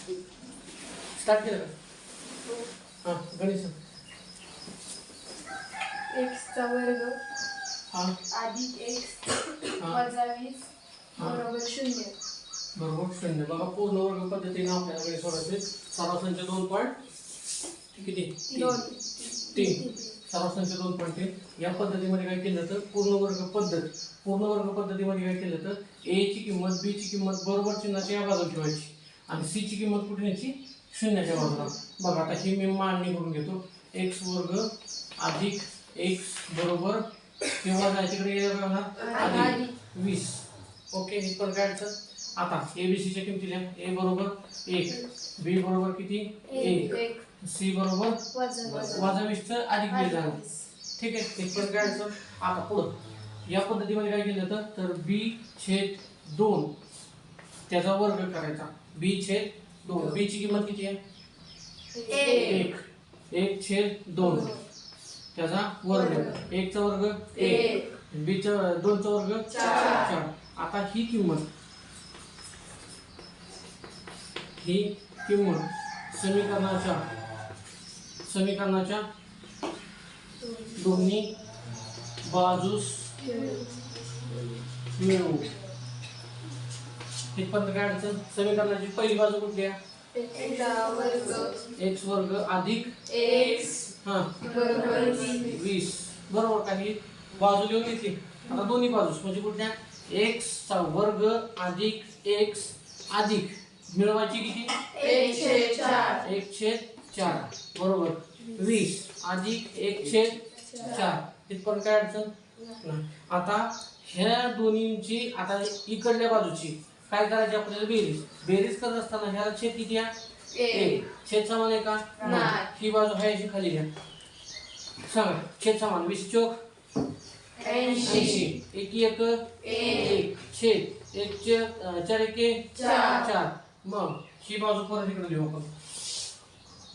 Start केलं का? हां गणेश x चा वर्ग हां अधिक x हां वजा 20 हां बरोबर 0. बरोबर 0. बघा पूर्ण वर्ग पद्धतीने आपल्याला गणित सोडवायचे. सराव संच 2 पॉईंट किती 3 सराव संच 2.3. या पद्धतीमध्ये काय केलं तर पूर्ण वर्ग पद्धतीमध्ये काय केलं तर a ची किंमत b ची किंमत बरोबर चिन्हाच्या या बाजूला ठेवायची आणि c ची किंमत कुठे न्यायची शून्याच्या बाजूला. बघा आता ही मी मांडणी करून घेतो. x वर्ग अधिक x बरोबर किंवा काय तिकडे गेलं होणार अधिक 20. ओके इथपर्यंत काय अडचण. आता abc च्या किमती लिहा. a बरोबर 1 b बरोबर किती 1 c बरोबर वजा 20 चं अधिक 20 झालं. ठीक आहे इथपर्यंत काय अडचण. आता पुढं या पद्धतीमध्ये काय केलं तर b छेद 2 त्याचा वर्ग करायचा. b छेद 2 b ची किंमत किती आहे 1 छेद 2 त्याचा वर्ग 1 चा वर्ग 1 b चा 2 चा वर्ग 4. आता ही किंमत समीकरणाच्या दोन्ही बाजूस मिळवू. इथपर्यंत काय अडचण. समीकरणाची पहिली बाजू कुठली आहे x वर्ग अधिक x हां बरोबर 20 बरोबर. काही बाजू लिहून घेतली. आता दोन्ही बाजूस म्हणजे कुठल्या x चा वर्ग अधिक x अधिक मिळवायची किती 1/4 बरोबर 20 अधिक 1/4. इथपर्यंत काय अडचण नाही. आता ह्या दोन्हींची आता इकडल्या बाजूची काय करायची आपल्याला बेरीज करत असताना ह्याला छेद किती आहे 1 छेद समान आहे का नाही. ही बाजू आहे अशी खाली घ्या. सांगा छेद समान 20 चौक 80 1 1 छेद 1 4 1 4. मग ही बाजू परत इकडे लिहू आपण.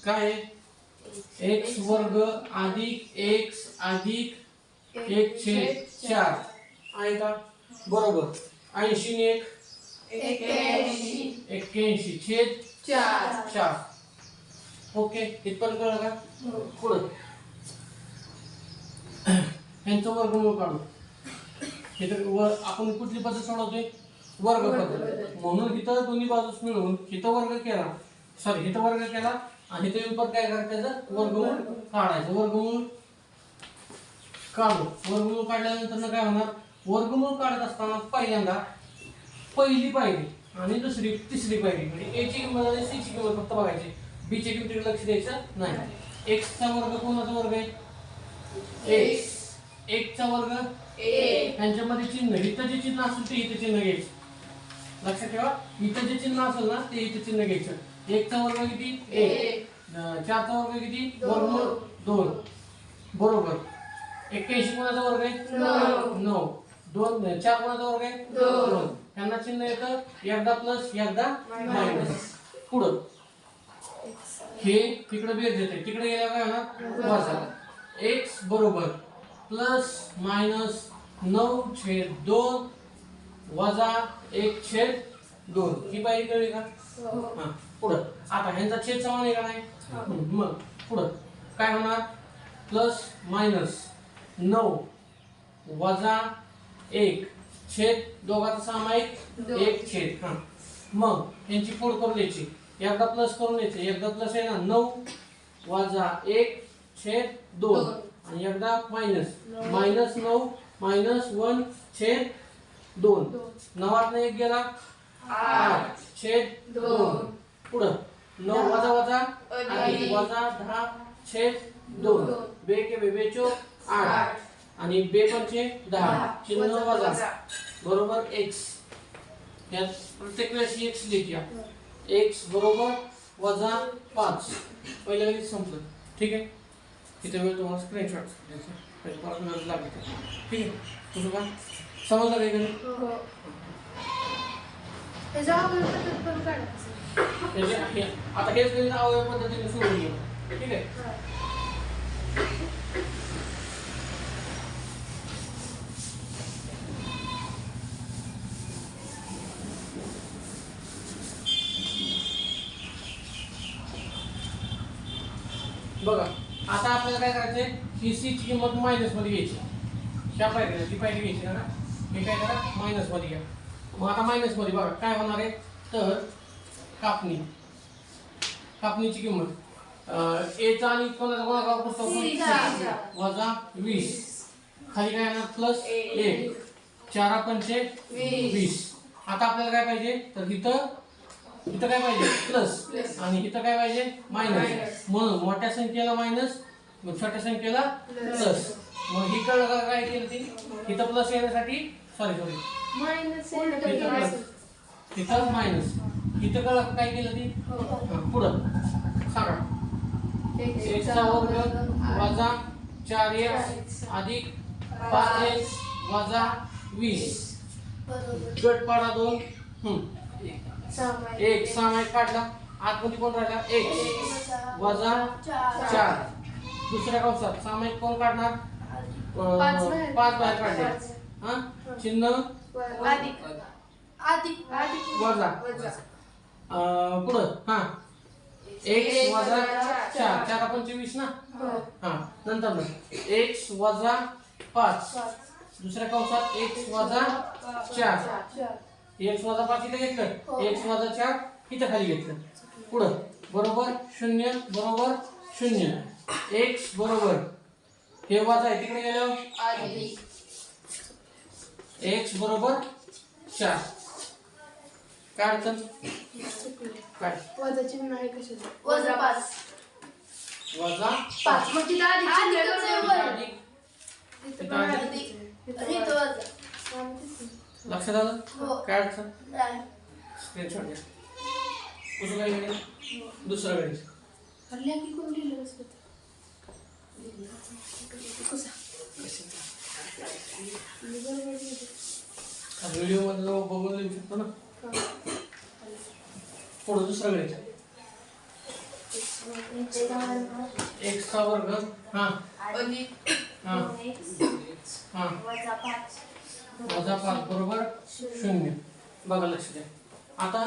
काय आहे x वर्ग अधिक x अधिक 1/4 आहे का बरोबर 80 ने 81 छेद 4. ओके इथपर्यंत कळलं का. पुढं यांचं वर्गमूळ काढू. इथं आपण कुठली पद्धत सोडवतोय वर्ग पद्धत. म्हणून इथं दोन्ही बाजूस मिळून इथं वर्ग केला आणि इथं येऊन काय करायचं त्याचं वर्गमूळ काढायचं. वर्गमूळ काढल्यानंतर काय होणार वर्गमूळ काढत असताना पहिल्यांदा पहिली पायरी आणि दुसरी तिसरी पायरी म्हणजे a ची किंमत आणि c ची किंमत फक्त बघायची. b च्या किमतीकडे लक्ष द्यायचं नाही. x चा वर्ग कोणाचा वर्ग आहे x 1 चा वर्ग त्यांच्यामध्ये चिन्ह इथं जे चिन्ह असेल ते इथे चिन्ह घ्यायचं. लक्षात ठेवा इथं जे चिन्ह असेल ना ते इथे चिन्ह घ्यायचं. 1 चा वर्ग किती 1 4 चा वर्ग किती वर्गमूळ 2 बरोबर 81 कोणाचा वर्ग आहे 9 2 4 कोणाचा वर्ग आहे 2. त्यांना चिन्ह येतं एकदा प्लस एकदा मायनस. पुढं हे तिकडे बेरीज येते तिकडे गेला काय होणार वजा x बरोबर प्लस मायनस 9/2 वजा 1/2. ही पायरी कळली का. हां पुढं आता ह्यांचा छेद समान आहे का नाही. मग पुढं काय होणार प्लस मायनस 9 वजा 1 छेद दोघांचा सामायिक 1 छेद. हां मग यांची फोड करून द्यायची. एकदा प्लस करून द्यायचं. एकदा प्लस आहे ना 9 वजा 1/2 आणि एकदा मायनस 9 मायनस 1/2. 9 1 गेला 8/2. पुढं 9 वजा वजा अधिक वजा 10/2. बे के बे चो 8 आणि बे पंचे 10 चिन्ह वजा बरोबर x. यात प्रत्येक वेळेस x लिहिया x बरोबर वजा 5. पहिल्या वेळेस संपलं. ठीक आहे इथे वेळ तुम्हाला स्क्रीनशॉट घ्यायचं लागेल. ठीक आहे तुझं का समजलं काय गणित. आता हेच गणित अवयव पद्धतीने सोडून घे. ठीक आहे बघा आता आपल्याला काय करायचंय, ही सी ची किंमत मायनस मध्ये घ्यायची. ह्या पायरीला ती पायरी घ्यायची ना, हे काय करा मायनस मध्ये घ्या. मग आता मायनस मध्ये बघा काय होणार आहे, तर कापणीची किंमत ए चा आणि कोणाचा गुणाकार करतो वजा 20, खाली काय येणार प्लस 1, 4 पंचे 20. आता आपल्याला काय पाहिजे, तर इथं काय पाहिजे प्लस आणि इथं काय पाहिजे मायनस. म्हणून मोठ्या संख्येला मायनस, मग छोट्या संख्येला प्लस. मग ही काय केलं ती, इथं प्लस येण्यासाठी सॉरी मायनस इथं मायनस, इथं काय केलं ती पुढं सांगा. x चा वर्ग वजा 4x अधिक 5x वजा 20. गट पाडा 2. एक सामायिक काढला, आतमध्ये कोण राहिला x वजा 4. दुसऱ्या कंसात सामायिक कोण काढणार, 5 बाहेर काढले. हा चिन्ह वजा पुढं हा x वजा 4, 4 पंचे 20 ना. हा नंतर x वजा 5, दुसऱ्या कंसात x वजा 4, x वजा 5 इथे घेतलं, x वजा 4 इथे खाली घेतलं. पुढं बरोबर 0 बरोबर 0, x बरोबर हे वजा आहे तिकडे गेलो x बरोबर 4. काय अडचण, काय वजा चिन्ह आहे कशाचं, वजा 5 वजा मग तिथं अधिक लक्षात आलं. काय अडचण, स्क्रीनशॉट घ्या. कुठं काय गणित, दुसरं गणित की कोण लिहिलं असतं व्हिडिओ मध्ये जाऊन बघून लिहू शकतो ना. पुढं दुसरं गणित x चा वर्ग हा हा हा वजा 5 बरोबर 0. बघा लक्ष द्या. आता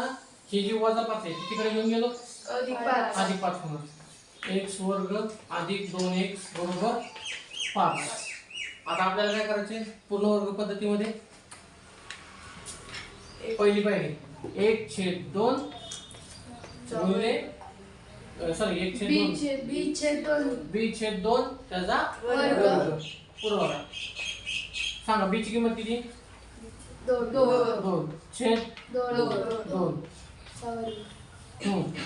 ही जी वजा 5 आहे तिकडे घेऊन गेलो अधिक 5 होणार. x वर्ग अधिक 2x बरोबर 5. आता आपल्याला काय करायचे, पूर्ण वर्ग पद्धतीमध्ये पहिली पायरी 1/2 गुणिले सॉरी 1/2 b/2 त्याचा वर्ग. पूर्ण बघा सांगा b ची किंमत किती, 2 छेद 2.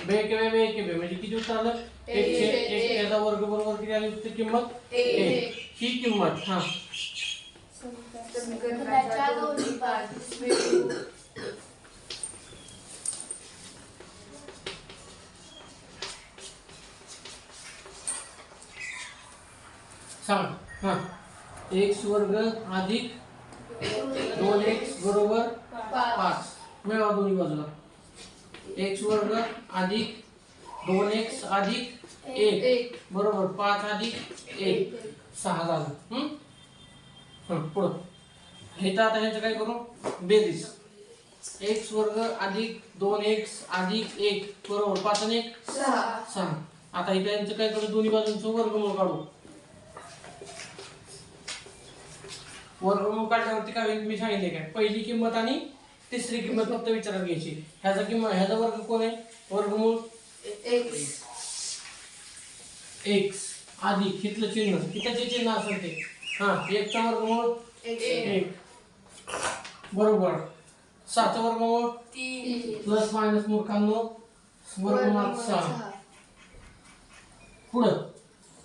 बे के म्हणजे किती उत्तर आलं, 1/1 त्याचा वर्ग बरोबर किती आली उत्तर किंमत 1. ही किंमत हा सांग हा x वर्ग अधिक 2x बरोबर 5 मिळवा दोन्ही बाजूला. x वर्ग अधिक 2x अधिक 1 बरोबर 5 अधिक 1 6 झालं. पुढं हे तर आता ह्याचं काय करू, बेरीज. x वर्ग अधिक 2x अधिक 1 बरोबर 5 आणि 1 6. आता इथे यांचं काय करू, दोन्ही बाजूंचं वर्गमूळ काढू. वर्गमूळ काढल्यावरती काय होईल मी सांगितले काय, पहिली किंमत आणि तिसरी किंमत फक्त विचारात घ्यायची. ह्याचा वर्ग कोण आहे, वर्गमूळ x अधिक इथलं चिन्ह, इथं जे चिन्ह असेल ते हा 1 चा वर्गमूळ 1 बरोबर 6 चा वर्गमूळ 3 प्लस मायनस मूर्खांनो वर्गमूळ 6. पुढं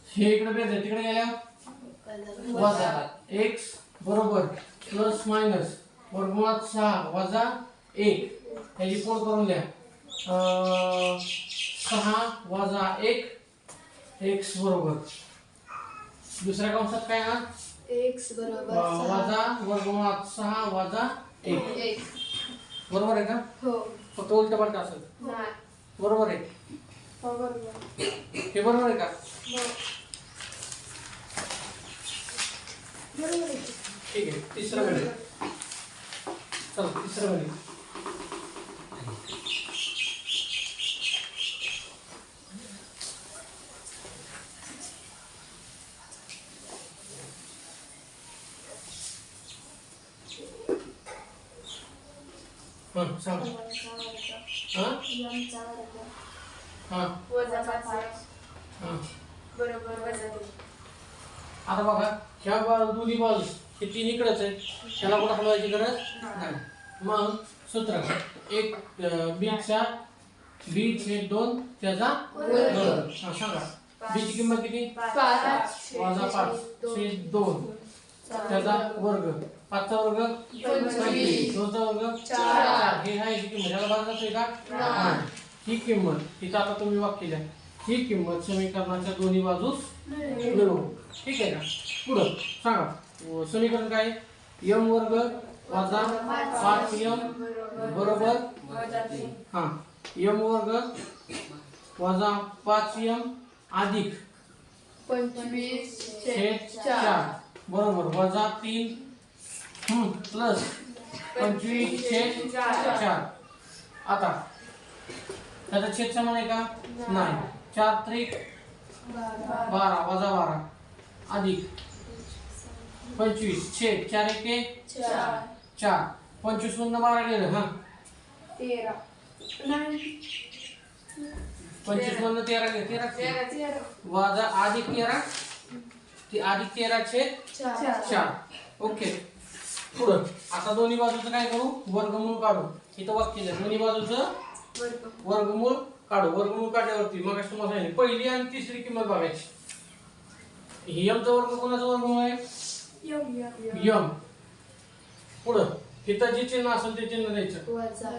हे इकडे बेस तिकडे गेल्या वजा x बरोबर प्लस मायनस वर्गमूळ 6 वजा 1. याची पोळ करून द्या 6 वजा 1 x बरोबर दुसऱ्या कंसात काय ना x बरोबर वजा वर्गमूळ 6 वजा 1 बरोबर आहे का, हो फक्त उलट पालट असेल. नाही बरोबर आहे, हो बरोबर हे बरोबर आहे का, बरोबर आहे. ठीक आहे. तिसरं गणित, चला तिसरं गणित. सांग हां हां वजा 5 हां बरोबर वजा 3. आता बघा ह्या दोन्ही बाजूस हे तीन इकडेच आहे त्याला कुठं हलवायची गरज नाही. मग सूत्र एक बीचा बी छेद 2 त्याचा वर्ग. सांगा बीची किंमत किती 5 वजा 5 छेद 2 त्याचा वर्ग 5 चा वर्ग 25 2 चा वर्ग 4. हे आहे ही किंमत याला भाग जातोय का नाही. ही किंमत तिथं आता तुम्ही वाक्य द्या ही किंमत समीकरणाच्या दोन्ही बाजूस मिळवू. ठीक आहे का. पुढं सांगा समीकरण काय m वर्ग वजा 5m बरोबर हां m वर्ग वजा 5m अधिक 25 छेद 4 बरोबर वजा 3 प्लस 25 छेद 4. आता त्याचा छेद समान आहे का नाही. 4 त्रिक 12 वजा 12 अधिक 25 छेद 4 एके 4 25 मधनं 12 गेलं हां 13 नाही 25 मधनं 13 गेलं 13 वजा अधिक 13 ते अधिक 13 छेद 4. ओके. पुढं आता दोन्ही बाजूचं काय करू वर्गमूळ काढू. इथं वाक्य आहे दोन्ही बाजूचं वर्गमूळ काढू. वर्गमूळ काढल्यावरती मग तुम्हाला सांगितलं पहिली आणि तिसरी किंमत बघायची. ही m चा वर्ग कोणाचा वर्गमूळ आहे m. पुढं इथं जे चिन्ह असेल ते चिन्ह द्यायचं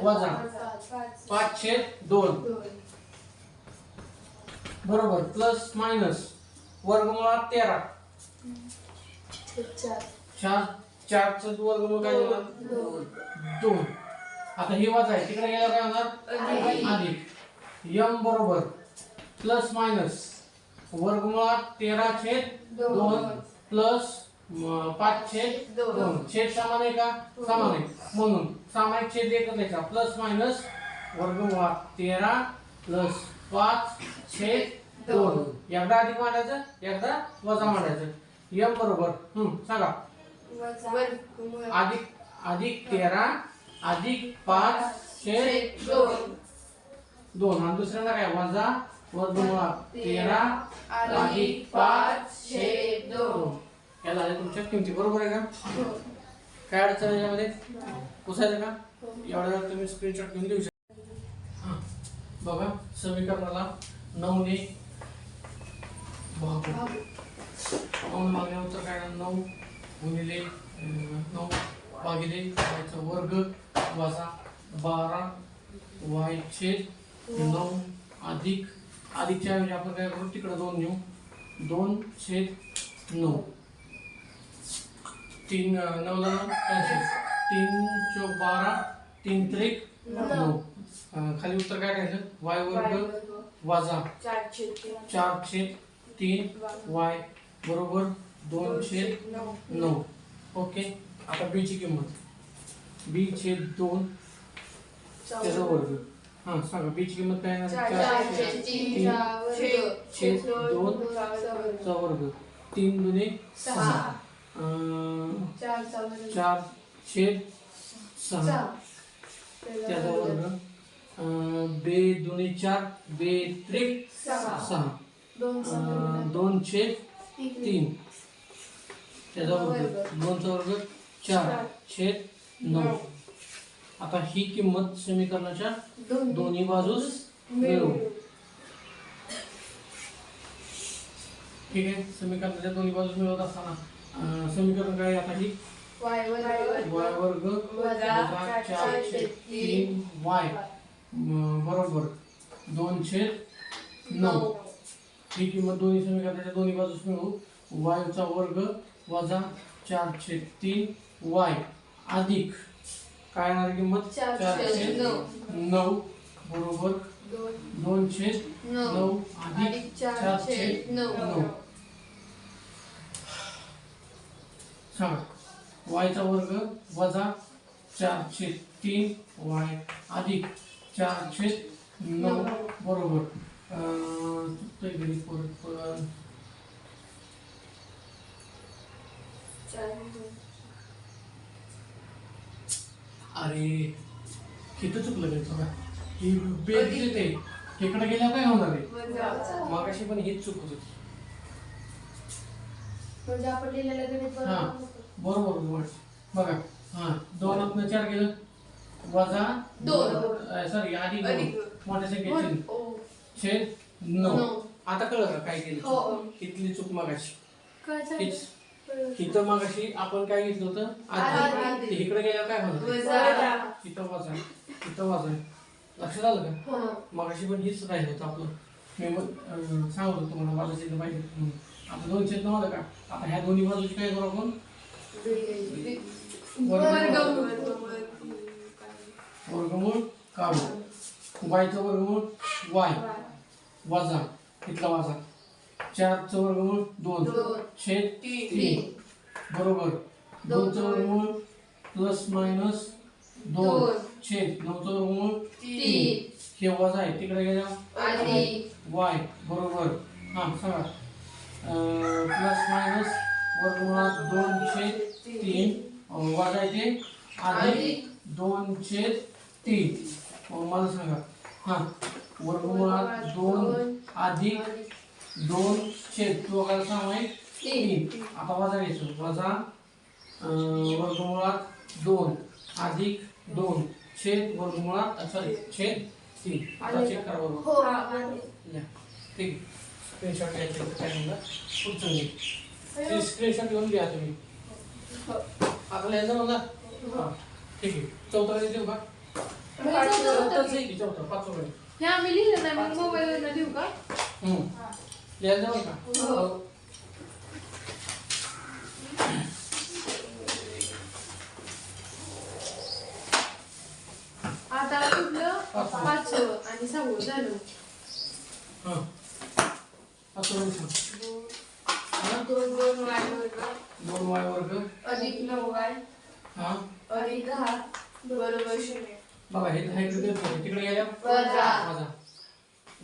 वजा 5 छेद 2 बरोबर प्लस मायनस वर्गमुळात 13 4 चं वर्गमूळ काय झालं 2. आता हे वजा आहे तिकडे गेल्यावर काय होणार अधिक m बरोबर प्लस मायनस वर्गमुळात 13 छेद 2 प्लस 5 छेद 2 छेद समान आहे का समान आहे म्हणून सामायिक छेद एकच द्यायचा प्लस मायनस वर्गमुळात 13 प्लस 5 छेद 2. एकदा अधिक मांडायचं एकदा वजा मांडायचं. m बरोबर सांगा अधिक 13 अधिक 5 छेद 2 आणि दुसऱ्यांदा काय वजा वर्गमुळात 13 अधिक 5 छेद 2. याला आले तुमच्या किमती बरोबर आहे का काय अडचण आहे यामध्ये पुसायचं का एवढ्या तुम्ही स्क्रीनशॉट घेऊन देऊ शकता. बघा समीकरणाला 9 ने भागू 9 भागल्यावर तर काय 9 गुणिले 9 भागिले याचा वर्ग वजा 12 y छेद 9 अधिक अधिकच्या ऐवजी आपण काय करू तिकडे 2 नेऊ 2 छेद 9 3 9 ला 9 कॅन्सल 3 चौक 12 3 त्रिक 9 खाली उत्तर काय राहिलं y वर्ग वजा 4 छेद 3 y बरोबर 2 छेद 9. ओके. आता b ची किंमत b छेद 2 त्याचा वर्ग हां सांगा b ची किंमत काय आहे 4 छेद 2 चा वर्ग 3 दुने 6 4 छेद 6 त्याचा वर्ग 2 दुने 4 2 त्रिक 6 2 छेद 3 त्याचा वर्ग 2 चा वर्ग 4 छेद 9. आता ही किंमत समीकरणाच्या दोन्ही बाजूस मिळवू. ठीक आहे. समीकरणाच्या दोन्ही बाजूस मिळवत असताना समीकरण काय आता ही y वर्ग वजा 4 छेद 3 y बरोबर 2 छेद 9. ही किंमत दोन्ही समीकरणाच्या दोन्ही बाजूस मिळवू. y चा वर्ग वजा 4 छेद 3 y अधिक काय येणार किंमत 4 छेद 9 बरोबर 2 छेद 9 अधिक 4 छेद 9. सांगा y चा वर्ग वजा 4 छेद 3 y अधिक 4 छेद 9 बरोबर अरे किती चुकलं रे बघा ही बेरीज येते इकडे गेल्या काय होणार आहे वजा. मागाशी पण हीच चूक होती म्हणजे आपण लिहिलेलं गणित हा बरोबर होतं. बरोबर बघा हा 2 4 गेलं वजा दोन. सॉरी अधिक अधिक 2 दोन. मोठ्या संख्येचे ओ. छेद 9 9. आता कळलं का काय केलं हो. इथली चूक मागाशी काय झालं? हीच इथं मागाशी आपण काय घेतलं होतं अधिक. अधिक ते इकडे गेल्यावर काय होणार वजा. इथं वजा लक्षात आलं का हो. मगाशी पण हीच राहिलं होतं आपलं मी सांगत होतो तुम्हाला माझं चिन्ह पाहिजे म्हणून. आता 2 छेद 9 आलं का आता ह्या दोन्ही बाजूची काय करू आपण वर्गमूळ काढू वायचं वर्गमूळ वाय वजा इथला वजा 4चं वर्गमूळ 2 छेद 3 बरोबर 2चं वर्गमूळ प्लस मायनस 2 छेद 9चं वर्गमूळ 3 हे वजा आहे तिकडे गेल्या अधिक. वाय बरोबर हा सांगा प्लस मायनस वर्गमुळात 2 छेद 3 वजा येते अधिक 2 छेद 3 मला सांगा हा वर्गमुळात 2 अधिक 2 छेद दोघांचा सामाईक 3 आता वजा घ्यायचं वजा वर्गमुळात 2 अधिक 2 छेद वर्गमुळात सॉरी छेद 3 आता चेक करा बरोबर हो. या ठीक स्क्रीनशॉट घ्यायचं काय म्हणलं पुढचं घे स्क्रीनशॉट घेऊन घ्या तुम्ही आता लिहायचं मला हां ठीक आहे चौथा गणित देऊ का चौथाच आहे की चौथा पाचवा गणित हे आम्ही लिहिलं नाही मग मोबाईलवरनं लिहू का? लिहायचं बरं का हो. आता कुठलं पाचवं आणि सहावं झालं. हां पाचवा गणित सांग 2 y वर्ग 2y वर्ग अधिक 9y हां अधिक 10 बरोबर 0. बघा हे इकडे तिकडे गेल्या वजा.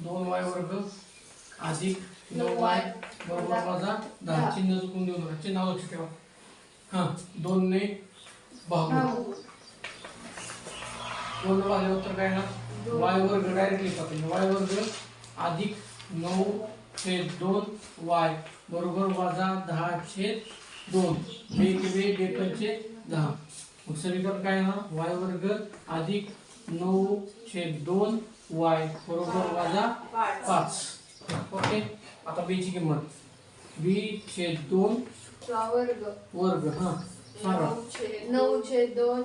2y वर्ग अधिक 9y बरोबर वजा 10 चिन्ह चुकून देऊ नका चिन्ह लक्ष ठेवा हां 2 ने भागू 2 ने भागल्यावर उत्तर काय येणार y वर्ग डायरेक्टली लिहितात y वर्ग अधिक 9 छेद 2 y बरोबर वजा 10 छेद 2 बे पंचे 10 मग समीकरण काय येणार y वर्ग अधिक 9 छेद 2 y बरोबर वजा 5 ओके आता b ची किंमत b छेद 2 वर्ग वर्ग हां सांगा 9 छेद 2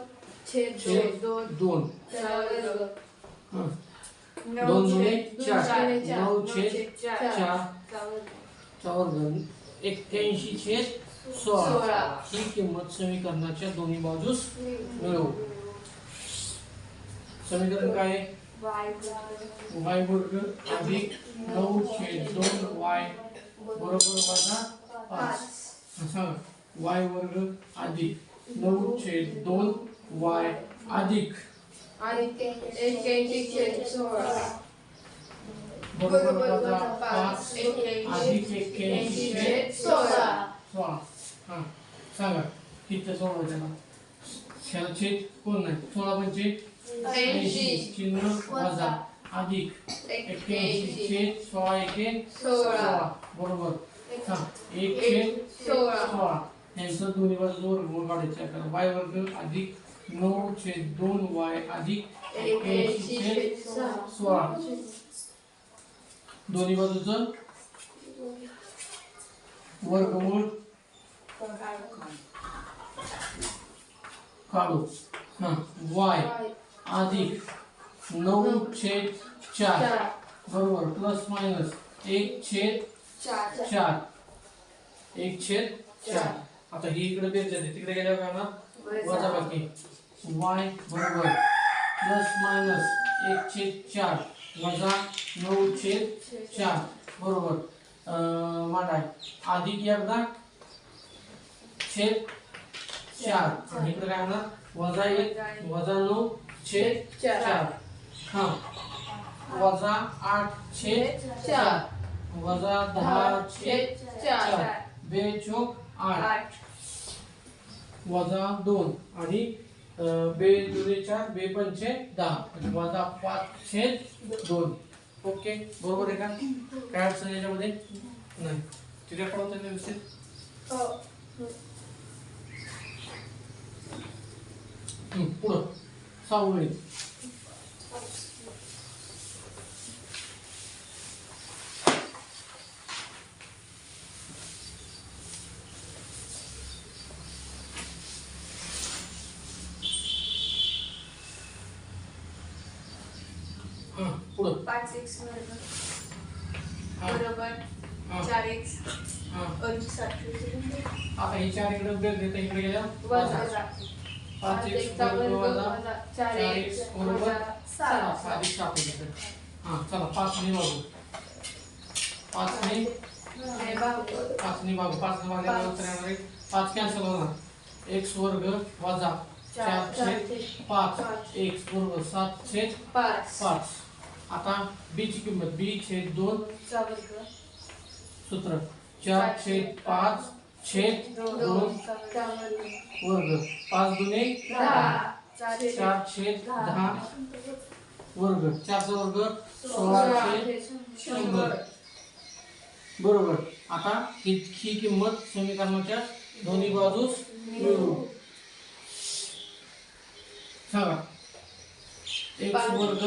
छेद छेद 2 2 वर्ग हां 9 2 छेद 4 9 9 छेद 4 4 वर्ग 81 छेद 16 ही किंमत समीकरणाच्या दोन्ही बाजूस मिळवू समीकरण काय आहे y वर्ग अधिक 9 छेद 2 y बरोबर वजा 5 सांगा y वर्ग अधिक 9 छेद 2 y अधिक आणि 81 छेद 16 बरोबर वजा 5 अधिक 81 छेद 16 हां सांगा किती सोडवायचं ह्याला छेद कोण नाही 16 पंचे 80 चिन्ह वजा अधिक 81 छेद 16 एके 16 बरोबर हां 1 छेद 16 यांचं दोन्ही बाजूचं वर्गमूळ काढायचं आहे आपल्याला y वर्ग अधिक 9 छेद 2 y अधिक 81 छेद 16 दोन्ही बाजूचं वर्गमूळ काढू हां y अधिक 9 छेद 4 बरोबर प्लस मायनस 1 छेद 4 1 छेद 4 आता ही इकडे बेरीज जाते तिकडे गेल्यावर काय होणार वजा बाकी y बरोबर प्लस मायनस 1 छेद 4 वजा 9 छेद 4 बरोबर मांडाय अधिक एकदा छेद 4 आणि इकडे काय होणार वजा 1 वजा 9 छेद 4 हां वजा 8 छेद 4 वजा 10 छेद 4 2 चौक 8 वजा 2 आणि बे दुने 4 बे पंचे 10 म्हणजे वजा 5/2. ओके बरोबर आहे का? काय अडचण याच्यामध्ये नाही. ठीक आहे कळवतं व्यवस्थित. पुढं 6 गणित. पुढं 5x वर्ग हा. बरोबर हा. 4x हा. अधिक 7. आता हे 4 इकडे ब्रेक देता इकडे गेल्या वजा 5x वर्ग वजा 4x बरोबर 7 अधिक 7 होते. हा चला 5 ने भागू. 5 ने भागल्यावर उत्तर येणार आहे 5 कॅन्सल होणार. x वर्ग वजा 4/5 x बरोबर 7/5. आता b ची किंमत b/2 सूत्र 4/5/2 वर्ग 5 दुने 4/10 वर्ग 4 चा वर्ग 16/100 बरोबर. आता ही किंमत समीकरणाच्या दोन्ही बाजूस मिळवू. सांगा x वर्ग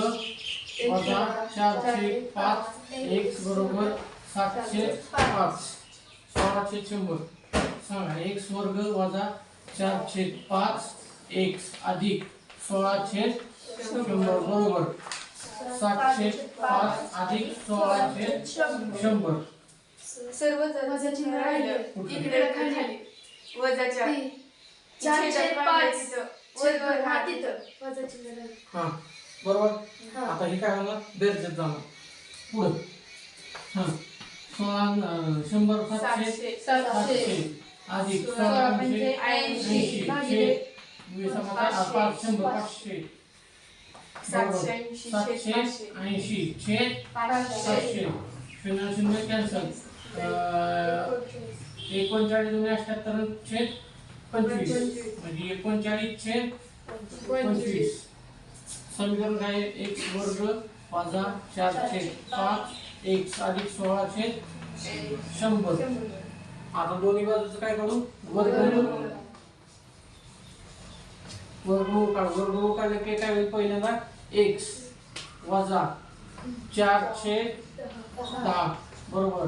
वजा 4/5 x बरोबर 7/5 16/100. सांगा x वर्ग वजा 4/5 x अधिक 16/100 बरोबर 7/5 अधिक 16/100. सर्व वजा चिन्ह राहिलं इकडे खाली वजा 4/5 वर्ग हा तिथं वजा चिन्ह राहिलं. हा बरोबर. आता हे काय होणार बेरजेत जाणार. पुढं हा 100 700 अधिक 80 भागिले 500 500 780 छेद 500 0 0 कॅन्सल. 39 छेद 25 म्हणजे 39/25. समीकरण काय x वर्ग वजा 4/5 x अधिक 16/100. आता दोन्ही बाजूचं काय करू वर्गमूळ काढले की काय होईल पहिल्यांदा x वजा 4/10 बरोबर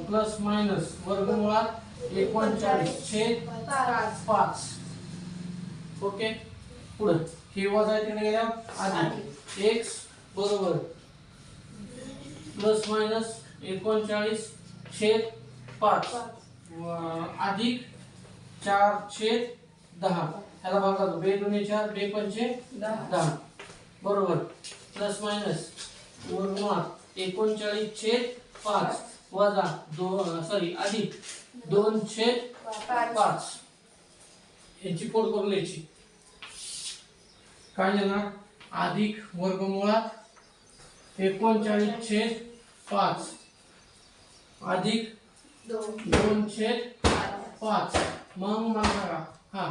प्लस मायनस वर्गमुळात 39/5. ओके पुढे हे वजा तिकडे गेल्या अधिक x बरोबर प्लस मायनस 39/5 अधिक 4/10 ह्याला भागा दो 2 दुने 4 2 पंचे 10 बरोबर प्लस मायनस वर्गमुळात 39/5 वजा अधिक 2/5 यांची पोट करून घ्यायची. काय येणार अधिक वर्गमुळात 39/5 अधिक 2/5. मग मला सांगा हा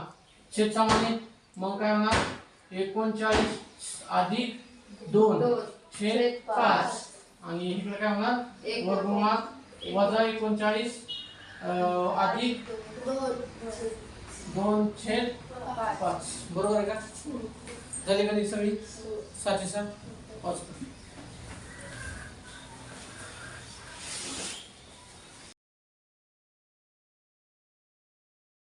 छेद सामान्य मग काय होणार 39 अधिक 2/5 आणि इकडे काय होणार वर्गमुळात वजा 39 अधिक 2/5 बरोबर आहे का? झाली का ती सगळी 7/7